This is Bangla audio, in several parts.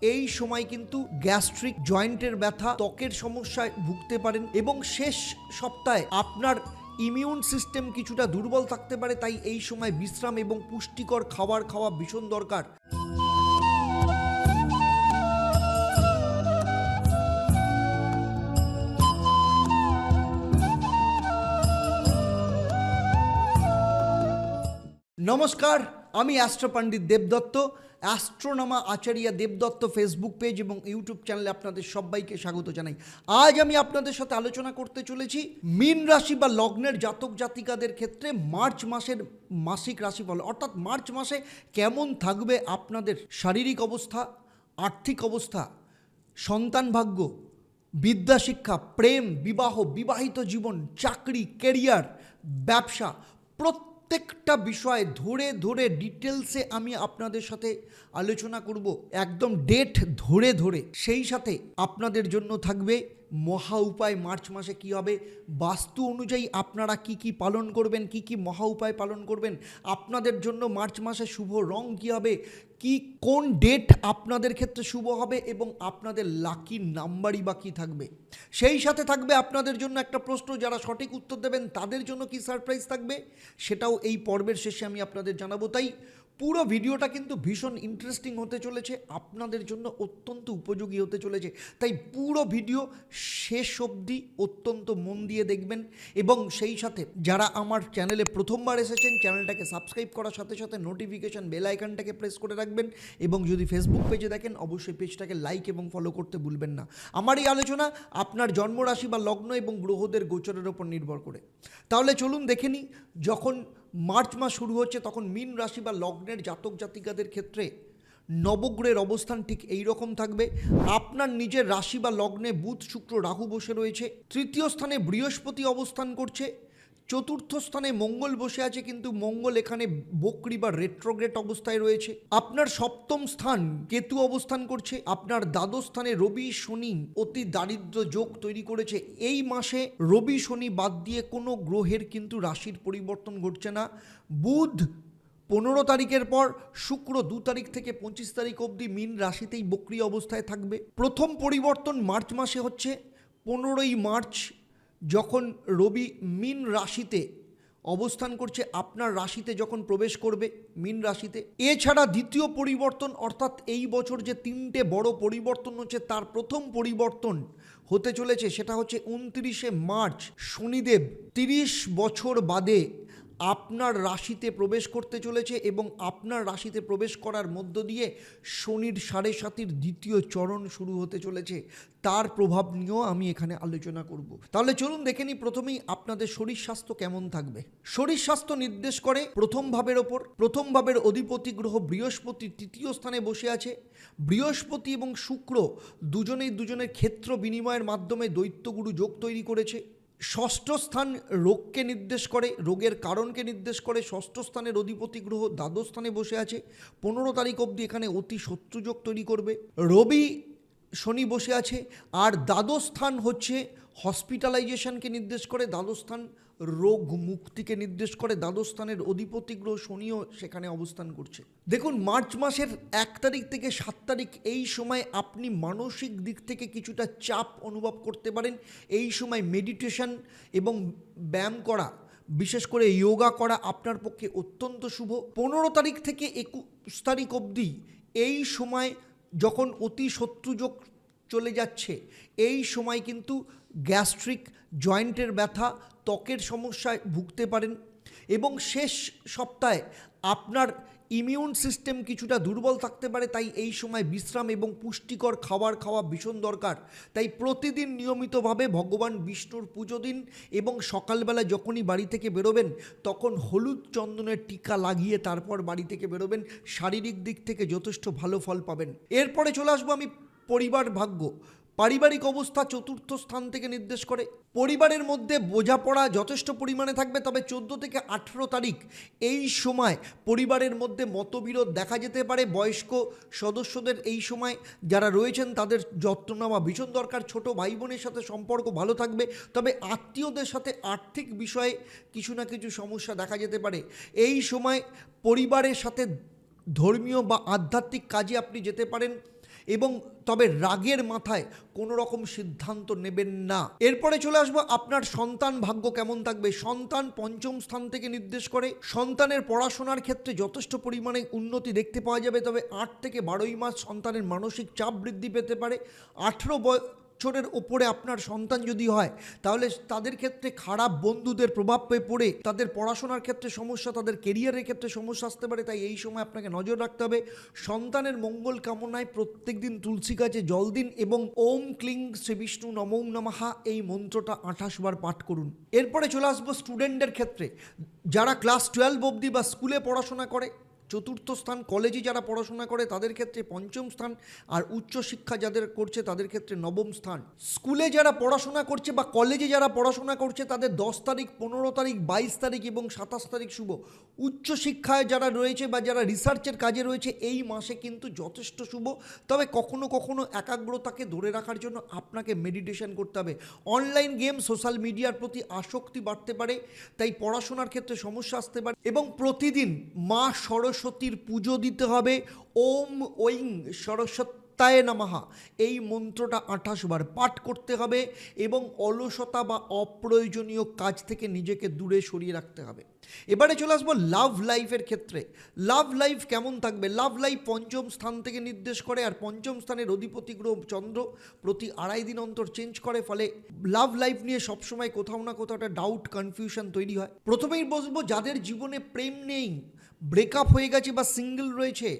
এই সময় কিন্তু গ্যাস্ট্রিক জয়েন্টের ব্যথা, ত্বকের সমস্যায় ভুগতে পারেন এবং শেষ সপ্তাহে আপনার ইমিউন সিস্টেম কিছুটা দুর্বল থাকতে পারে। তাই এই সময় বিশ্রাম এবং পুষ্টিকর খাবার খাওয়া ভীষণ দরকার। নমস্কার, আমি অ্যাস্ট্রো পণ্ডিত দেবদত্ত। অ্যাস্ট্রোনমা আচার্য দেবদত্ত ফেসবুক পেজ এবং ইউটিউব চ্যানেলে আপনাদের সবাইকে স্বাগত জানাই। আজ আমি আপনাদের সাথে আলোচনা করতে চলেছি মীন রাশি বা লগ্নের জাতক জাতিকাদের ক্ষেত্রে মার্চ মাসের মাসিক রাশিফল, অর্থাৎ মার্চ মাসে কেমন থাকবে আপনাদের শারীরিক অবস্থা, আর্থিক অবস্থা, সন্তান ভাগ্য, বিদ্যা শিক্ষা, প্রেম, বিবাহ, বিবাহিত জীবন, চাকরি, কেরিয়ার, ব্যবসা, প্রত্যেকটা বিষয় ধরে ধরে ডিটেলসে আমি আপনাদের সাথে আলোচনা করব, একদম ডেট ধরে ধরে। সেই সাথে আপনাদের জন্য থাকবে মহা উপায়। মার্চ মাসে কি হবে, বাস্তু অনুযায়ী আপনারা কি কি পালন করবেন, কি কি মহা উপায় পালন করবেন, আপনাদের জন্য মার্চ মাসে শুভ রং কি হবে, কি কোন ডেট আপনাদের ক্ষেত্রে শুভ হবে এবং আপনাদের লাকি নাম্বারই বা কী থাকবে। সেই সাথে থাকবে আপনাদের জন্য একটা প্রশ্ন, যারা সঠিক উত্তর দেবেন তাদের জন্য কি সারপ্রাইজ থাকবে সেটাও এই পর্বের শেষে আমি আপনাদের জানাবো। তাই পুরো ভিডিওটা কিন্তু ভীষণ ইন্টারেস্টিং হতে চলেছে, আপনাদের জন্য অত্যন্ত উপযোগী হতে চলেছে। তাই পুরো ভিডিও শেষ অবধি অত্যন্ত মন দিয়ে দেখবেন এবং সেই সাথে যারা আমার চ্যানেলে প্রথমবার এসেছেন চ্যানেলটাকে সাবস্ক্রাইব করার সাথে সাথে নোটিফিকেশান বেল আইকনটাকে প্রেস করে রাখবেন এবং যদি ফেসবুক পেজে দেখেন অবশ্যই পেজটাকে লাইক এবং ফলো করতে ভুলবেন না। আমার এই আলোচনা আপনার জন্মরাশি বা লগ্ন এবং গ্রহদের গোচরের ওপর নির্ভর করে। তাহলে চলুন দেখে নিই, যখন মার্চ মাস শুরু হচ্ছে তখন মীন রাশি বা লগ্নের জাতক জাতিকাদের ক্ষেত্রে নবগ্রহের অবস্থান ঠিক এই রকম থাকবে। আপনার নিজের রাশি বা লগ্নে বুধ, শুক্র, রাহু বসে রয়েছে। তৃতীয় স্থানে বৃহস্পতি অবস্থান করছে। চতুর্থ স্থানে মঙ্গল বসে আছে, কিন্তু মঙ্গল এখানে বক্রী বা রেট্রোগ্রেড অবস্থায় রয়েছে। আপনার সপ্তম স্থান কেতু অবস্থান করছে। আপনার দ্বাদশ স্থানে রবি শনি অতি দারিদ্র যোগ তৈরি করেছে। এই মাসে রবি শনি বাদ দিয়ে কোনো গ্রহের কিন্তু রাশির পরিবর্তন ঘটছে না। বুধ 15 তারিখের পর, শুক্র 2 তারিখ থেকে 25 তারিখ অবধি মীন রাশিতেই বক্রী অবস্থায় থাকবে। প্রথম পরিবর্তন মার্চ মাসে হচ্ছে 15ই মার্চ, যখন রবি মীন রাশিতে অবস্থান করছে, আপনার রাশিতে যখন প্রবেশ করবে মীন রাশিতে। এছাড়া দ্বিতীয় পরিবর্তন, অর্থাৎ এই বছর যে 3টে বড় পরিবর্তন হচ্ছে তার প্রথম পরিবর্তন হতে চলেছে সেটা হচ্ছে 29শে মার্চ। শনিদেব 30 বছর বাদে আপনার রাশিতে প্রবেশ করতে চলেছে এবং আপনার রাশিতে প্রবেশ করার মধ্য দিয়ে শনির 7.5 দ্বিতীয় চরণ শুরু হতে চলেছে। তার প্রভাব নিয়েও আমি এখানে আলোচনা করব। তাহলে চলুন দেখে নিই প্রথমেই আপনাদের শরীর স্বাস্থ্য কেমন থাকবে। শরীর স্বাস্থ্য নির্দেশ করে প্রথম ভাবের ওপর। প্রথম ভাবের অধিপতি গ্রহ বৃহস্পতি তৃতীয় স্থানে বসে আছে। বৃহস্পতি এবং শুক্র দুজনের ক্ষেত্র বিনিময়ের মাধ্যমে দৈত্যগুরু যোগ তৈরি করেছে। ষষ্ঠ স্থান রোগকে নির্দেশ করে, রোগের কারণকে নির্দেশ করে। ষষ্ঠ স্থানের অধিপতি গ্রহ দ্বাদশ স্থানে বসে আছে। 15 তারিখ অবধি এখানে অতি শত্রুযোগ তৈরি করবে। রবি শনি বসে আছে। আর দ্বাদশ স্থান হচ্ছে হসপিটালাইজেশনকে নির্দেশ করে, দ্বাদশ স্থান রোগ মুক্তিকে নির্দেশ করে। দ্বাদশ স্থানের অধিপতি গ্রহ শনিও সেখানে অবস্থান করছে। দেখুন, মার্চ মাসের 1 তারিখ থেকে 7 তারিখ এই সময় আপনি মানসিক দিক থেকে কিছুটা চাপ অনুভব করতে পারেন। এই সময় মেডিটেশন এবং ব্যায়াম করা, বিশেষ করে যোগা করা আপনার পক্ষে অত্যন্ত শুভ। 15 তারিখ থেকে 21 তারিখ অবধি এই সময় যখন অতি শত্রুযোগ চলে যাচ্ছে, এই সময় কিন্তু গ্যাস্ট্রিক জয়েন্টের ব্যথা, ত্বকের সমস্যায় ভুগতে পারেন এবং শেষ সপ্তাহে আপনার ইমিউন সিস্টেম কিছুটা দুর্বল থাকতে পারে। তাই এই সময় বিশ্রাম এবং পুষ্টিকর খাবার খাওয়া ভীষণ দরকার। তাই প্রতিদিন নিয়মিতভাবে ভগবান বিষ্ণুর পুজো দিন এবং সকালবেলা যখনই বাড়ি থেকে বেরোবেন তখন হলুদ চন্দনের টিকা লাগিয়ে তারপর বাড়ি থেকে বেরোবেন। শারীরিক দিক থেকে যথেষ্ট ভালো ফল পাবেন। এরপরে চলে আসবো আমি পরিবার ভাগ্য। পারিবারিক অবস্থা চতুর্থ স্থান থেকে নির্দেশ করে। পরিবারের মধ্যে বোঝাপড়া যথেষ্ট পরিমাণে থাকবে, তবে 14 থেকে 18 তারিখ এই সময় পরিবারের মধ্যে মতবিরোধ দেখা যেতে পারে। বয়স্ক সদস্যদের এই সময় যারা রয়েছেন তাদের যত্ন নেওয়া ভীষণ দরকার। ছোট ভাই বোনের সাথে সম্পর্ক ভালো থাকবে, তবে আত্মীয়দের সাথে আর্থিক বিষয়ে কিছু না কিছু সমস্যা দেখা যেতে পারে। এই সময় পরিবারের সাথে ধর্মীয় বা আধ্যাত্মিক কাজে আপনি যেতে পারেন এবং তবে রাগের মাথায় কোনো রকম সিদ্ধান্ত নেবেন না। এরপরে চলে আসবো আপনার সন্তান ভাগ্য কেমন থাকবে। সন্তান পঞ্চম স্থান থেকে নির্দেশ করে। সন্তানের পড়াশোনার ক্ষেত্রে যথেষ্ট পরিমাণে উন্নতি দেখতে পাওয়া যাবে, তবে 8 থেকে 12 মাস সন্তানের মানসিক চাপ বৃদ্ধি পেতে পারে। 18 বছরের ওপরে আপনার সন্তান যদি হয় তাহলে তাদের ক্ষেত্রে খারাপ বন্ধুদের প্রভাব পড়ে তাদের পড়াশোনার ক্ষেত্রে সমস্যা, তাদের কেরিয়ারের ক্ষেত্রে সমস্যা আসতে পারে। তাই এই সময় আপনাকে নজর রাখতে হবে। সন্তানের মঙ্গল কামনায় প্রত্যেক দিন তুলসী গাছে জল দিন এবং ওম ক্লিং শ্রী বিষ্ণু নমো নমঃ এই মন্ত্রটা 28 বার পাঠ করুন। এরপরে চলে আসবো স্টুডেন্টদের ক্ষেত্রে। যারা ক্লাস 12 অবধি বা স্কুলে পড়াশোনা করে চতুর্থ স্থান, কলেজে যারা পড়াশোনা করে তাদের ক্ষেত্রে পঞ্চম স্থান, আর উচ্চশিক্ষা যাদের করছে তাদের ক্ষেত্রে নবম স্থান। স্কুলে যারা পড়াশোনা করছে বা কলেজে যারা পড়াশোনা করছে তাদের 10 তারিখ, 15 তারিখ, 22 তারিখ এবং 27 তারিখ শুভ। উচ্চশিক্ষায় যারা রয়েছে বা যারা রিসার্চের কাজে রয়েছে এই মাসে কিন্তু যথেষ্ট শুভ। তবে কখনো কখনো একাগ্রতাকে ধরে রাখার জন্য আপনাকে মেডিটেশন করতে হবে। অনলাইন গেম, সোশ্যাল মিডিয়ার প্রতি আসক্তি বাড়তে পারে, তাই পড়াশোনার ক্ষেত্রে সমস্যা আসতে পারে। এবং প্রতিদিন মা সরস্বতীর পুজো দিতে হবে। ওম ঐং সরস্বত্যায় নমঃ এই মন্ত্রটা 28 বার পাঠ করতে হবে এবং অলসতা বা অপ্রয়োজনীয় কাজ থেকে নিজেকে দূরে সরিয়ে রাখতে হবে। এবারে চলে আসবো লাভ লাইফের ক্ষেত্রে। লাভ লাইফ কেমন থাকবে। লাভ লাইফ পঞ্চম স্থান থেকে নির্দেশ করে, আর পঞ্চম স্থানের অধিপতি গ্রহ চন্দ্র প্রতি 2.5 দিন অন্তর চেঞ্জ করে, ফলে লাভ লাইফ নিয়ে সবসময় কোথাও না কোথাও একটা ডাউট, কনফিউশন তৈরি হয়। প্রথমেই বলবো যাদের জীবনে প্রেম নেই, ব্রেকআপ হয়ে গেছে বা সিঙ্গেল রয়েছে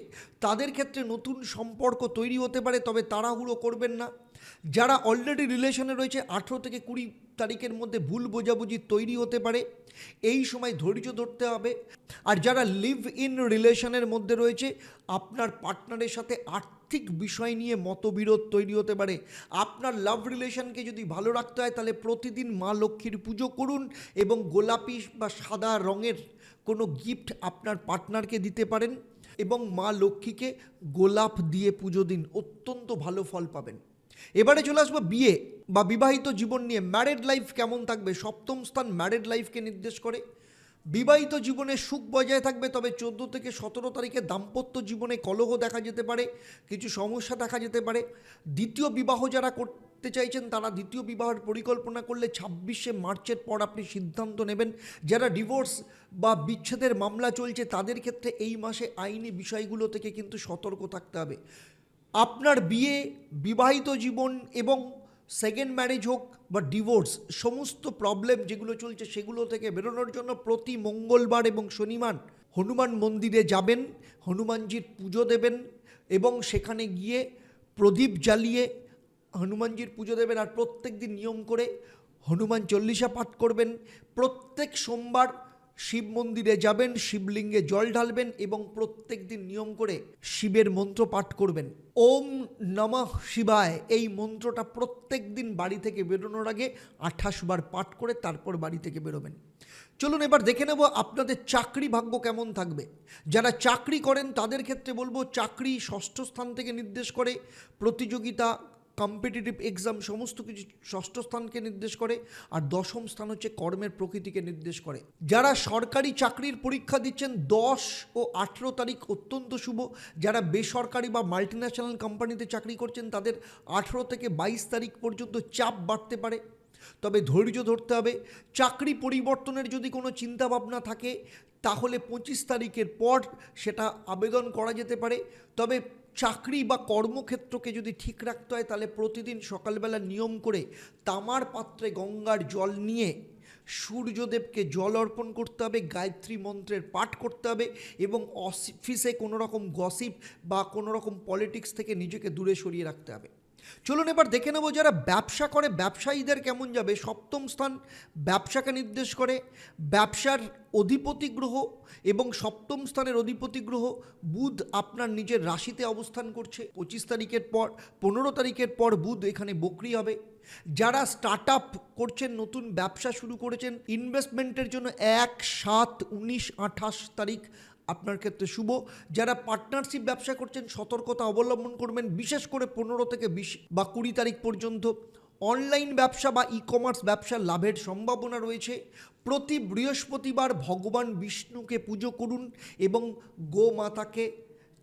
তাদের ক্ষেত্রে নতুন সম্পর্ক তৈরি হতে পারে, তবে তাড়াহুড়ো করবেন না। যারা অলরেডি রিলেশনে রয়েছে 18 থেকে 20 তারিখের মধ্যে ভুল বোঝাবুঝি তৈরি হতে পারে, এই সময় ধৈর্য ধরতে হবে। আর যারা লিভ ইন রিলেশনের মধ্যে রয়েছে আপনার পার্টনারের সাথে আর্থিক বিষয় নিয়ে মতবিরোধ তৈরি হতে পারে। আপনার লাভ রিলেশনকে যদি ভালো রাখতে হয় তাহলে প্রতিদিন মা লক্ষ্মীর পুজো করুন এবং গোলাপি বা সাদা রঙের কোনো গিফট আপনার পার্টনারকে দিতে পারেন এবং মা লক্ষ্মীকে গোলাপ দিয়ে পুজো দিন, অত্যন্ত ভালো ফল পাবেন। এবারে চলে আসবো বিয়ে বা বিবাহিত জীবন নিয়ে। ম্যারেড লাইফ কেমন থাকবে। সপ্তম স্থান ম্যারেড লাইফকে নির্দেশ করে। বিবাহিত জীবনে সুখ বজায় থাকবে, তবে 14 থেকে 17 তারিখে দাম্পত্য জীবনে কলহ দেখা যেতে পারে, কিছু সমস্যা দেখা যেতে পারে। দ্বিতীয় বিবাহ যারা করতে চাইছেন তারা দ্বিতীয় বিবাহের পরিকল্পনা করলে 26শে মার্চের পর আপনি সিদ্ধান্ত নেবেন। যারা ডিভোর্স বা বিচ্ছেদের মামলা চলছে তাদের ক্ষেত্রে এই মাসে আইনি বিষয়গুলো থেকে কিন্তু সতর্ক থাকতে হবে। আপনার বিয়ে, বিবাহিত জীবন এবং সেকেন্ড ম্যারেজ হোক বা ডিভোর্স, সমস্ত প্রবলেম যেগুলো চলছে সেগুলো থেকে বেরোনোর জন্য প্রতি মঙ্গলবার এবং শনিবার হনুমান মন্দিরে যাবেন, হনুমানজির পুজো দেবেন এবং সেখানে গিয়ে প্রদীপ জ্বালিয়ে হনুমানজির পুজো দেবেন। আর প্রত্যেক দিন নিয়ম করে হনুমান চল্লিশা পাঠ করবেন। প্রত্যেক সোমবার শিব মন্দিরে যাবেন, শিবলিঙ্গে জল ঢালবেন এবং প্রত্যেক দিন নিয়ম করে শিবের মন্ত্র পাঠ করবেন। ওম নমঃ শিবায় এই মন্ত্রটা প্রত্যেক দিন বাড়ি থেকে বেরোনোর আগে 28 বার পাঠ করে তারপর বাড়ি থেকে বেরোবেন। চলুন এবার দেখে নেব আপনাদের চাকরি ভাগ্য কেমন থাকবে। যারা চাকরি করেন তাদের ক্ষেত্রে বলবো চাকরি ষষ্ঠ স্থান থেকে নির্দেশ করে। প্রতিযোগিতা, কম্পিটিটিভ এক্সাম সমস্ত কিছু ষষ্ঠ স্থানকে নির্দেশ করে। আর দশম স্থান হচ্ছে কর্মের প্রকৃতিকে নির্দেশ করে। যারা সরকারি চাকরির পরীক্ষা দিচ্ছেন 10 ও 18 তারিখ অত্যন্ত শুভ। যারা বেসরকারি বা মাল্টিন্যাশনাল কোম্পানিতে চাকরি করছেন তাদের 18 থেকে 22 তারিখ পর্যন্ত চাপ বাড়তে পারে, তবে ধৈর্য ধরতে হবে। চাকরি পরিবর্তনের যদি কোনো চিন্তাভাবনা থাকে তাহলে 25 তারিখের পর সেটা আবেদন করা যেতে পারে। তবে চাকরি বা কর্মক্ষেত্রকে যদি ঠিক রাখতে হয় তাহলে প্রতিদিন সকালবেলা নিয়ম করে তামার পাত্রে গঙ্গার জল নিয়ে সূর্যদেবকে জল অর্পণ করতে হবে, গায়ত্রী মন্ত্রের পাঠ করতে হবে এবং অফিসে কোনো রকম গসিপ বা কোনো রকম পলিটিক্স থেকে নিজেকে দূরে সরিয়ে রাখতে হবে। চলুন এবার দেখে নেব যারা ব্যবসা করে ব্যবসায়ীদের কেমন যাবে। সপ্তম স্থান ব্যবসাকে নির্দেশ করে। ব্যবসার অধিপতি গ্রহ এবং সপ্তম স্থানের অধিপতি গ্রহ বুধ আপনার নিজের রাশিতে অবস্থান করছে। 25 তারিখের পর 15 তারিখের পর বুধ এখানে বক্রি হবে। যারা স্টার্ট আপ করছেন, নতুন ব্যবসা শুরু করেছেন, ইনভেস্টমেন্টের জন্য 1, 7, 19, 28 তারিখ আপনার ক্ষেত্রে শুভ। যারা পার্টনারশিপ ব্যবসা করছেন সতর্কতা অবলম্বন করবেন, বিশেষ করে 15 থেকে 20 বা 20 তারিখ পর্যন্ত। অনলাইন ব্যবসা বা ই কমার্স ব্যবসার লাভের সম্ভাবনা রয়েছে। প্রতি বৃহস্পতিবার ভগবান বিষ্ণুকে পুজো করুন এবং গোমাতাকে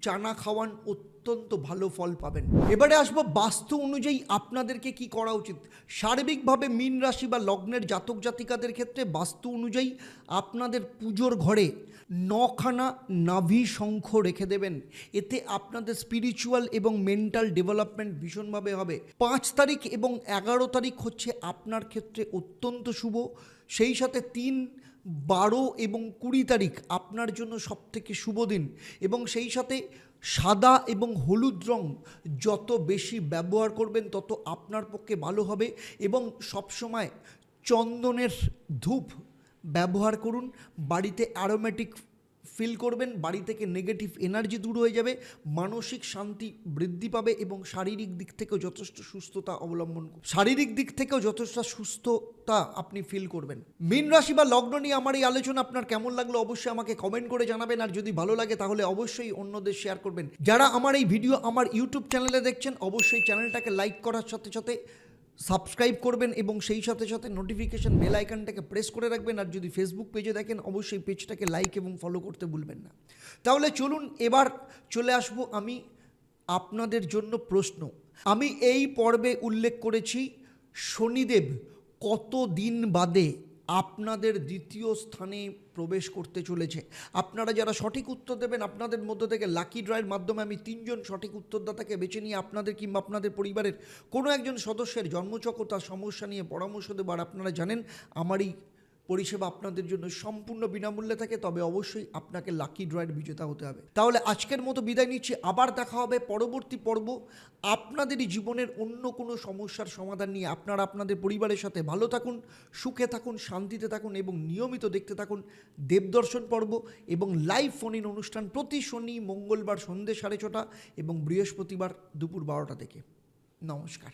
চানা খাওয়ান, অত্যন্ত ভালো ফল পাবেন। এবারে আসবো বাস্তু অনুযায়ী আপনাদেরকে কি করা উচিত। সার্বিকভাবে মীন রাশি বা লগ্নের জাতক জাতিকাদের ক্ষেত্রে বাস্তু অনুযায়ী আপনাদের পুজোর ঘরে 9খানা নাভি শঙ্খ রেখে দেবেন। এতে আপনাদের স্পিরিচুয়াল এবং মেন্টাল ডেভেলপমেন্ট ভীষণভাবে হবে। 5 তারিখ এবং 11 তারিখ হচ্ছে আপনার ক্ষেত্রে অত্যন্ত শুভ। সেই সাথে 3, 12 এবং 20 তারিখ আপনার জন্য সবথেকে শুভ দিন। এবং সেই সাথে সাদা এবং হলুদ রং যত বেশি ব্যবহার করবেন তত আপনার পক্ষে ভালো হবে। এবং সবসময় চন্দনের ধূপ ব্যবহার করুন। বাড়িতে অ্যারোমেটিক ফিল করবেন, বাড়ি থেকে নেগেটিভ এনার্জি দূর হয়ে যাবে, মানসিক শান্তি বৃদ্ধি পাবে এবং শারীরিক দিক থেকেও যথেষ্ট সুস্থতা আপনি ফিল করবেন। মীন রাশি বা লগ্ন নিয়ে আমার এই আলোচনা আপনার কেমন লাগলো অবশ্যই আমাকে কমেন্ট করে জানাবেন। আর যদি ভালো লাগে তাহলে অবশ্যই অন্যদের শেয়ার করবেন। যারা আমার এই ভিডিও আমার ইউটিউব চ্যানেলে দেখছেন অবশ্যই চ্যানেলটাকে লাইক করার সাথে সাথে সাবস্ক্রাইব করবেন এবং সেই সাথে সাথে নোটিফিকেশন বেল আইকনটাকে প্রেস করে রাখবেন। আর যদি ফেসবুক পেজে দেখেন অবশ্যই পেজটাকে লাইক এবং ফলো করতে ভুলবেন না। তাহলে চলুন এবার চলে আসব আমি আপনাদের জন্য প্রশ্ন। আমি এই পর্বে উল্লেখ করেছি শনিদেব কত দিন বাদে আপনাদের দ্বিতীয় স্থানে প্রবেশ করতে চলেছে। আপনারা যারা সঠিক উত্তর দেবেন আপনাদের মধ্য থেকে লাকি ড্রয়ের মাধ্যমে আমি 3 জন সঠিক উত্তরদাতাকে বেছে নিয়ে আপনাদের কিংবা আপনাদের পরিবারের কোনো একজন সদস্যের জন্মচক্র তার সমস্যা নিয়ে পরামর্শ দেবো। আর আপনারা জানেন আমার এই পরিষেবা আপনাদের জন্য সম্পূর্ণ বিনামূল্যে থাকে, তবে অবশ্যই আপনাকে লাকি ড্রয়ের বিজেতা হতে হবে। তাহলে আজকের মতো বিদায় নিচ্ছি, আবার দেখা হবে পরবর্তী পর্ব আপনাদেরই জীবনের অন্য কোনো সমস্যার সমাধান নিয়ে। আপনারা আপনাদের পরিবারের সাথে ভালো থাকুন, সুখে থাকুন, শান্তিতে থাকুন এবং নিয়মিত দেখতে থাকুন দেবদর্শন পর্ব এবং লাইভ ফোন ইন অনুষ্ঠান প্রতি শনি মঙ্গলবার সন্ধ্যে 6:30 এবং বৃহস্পতিবার দুপুর 12টা থেকে। নমস্কার।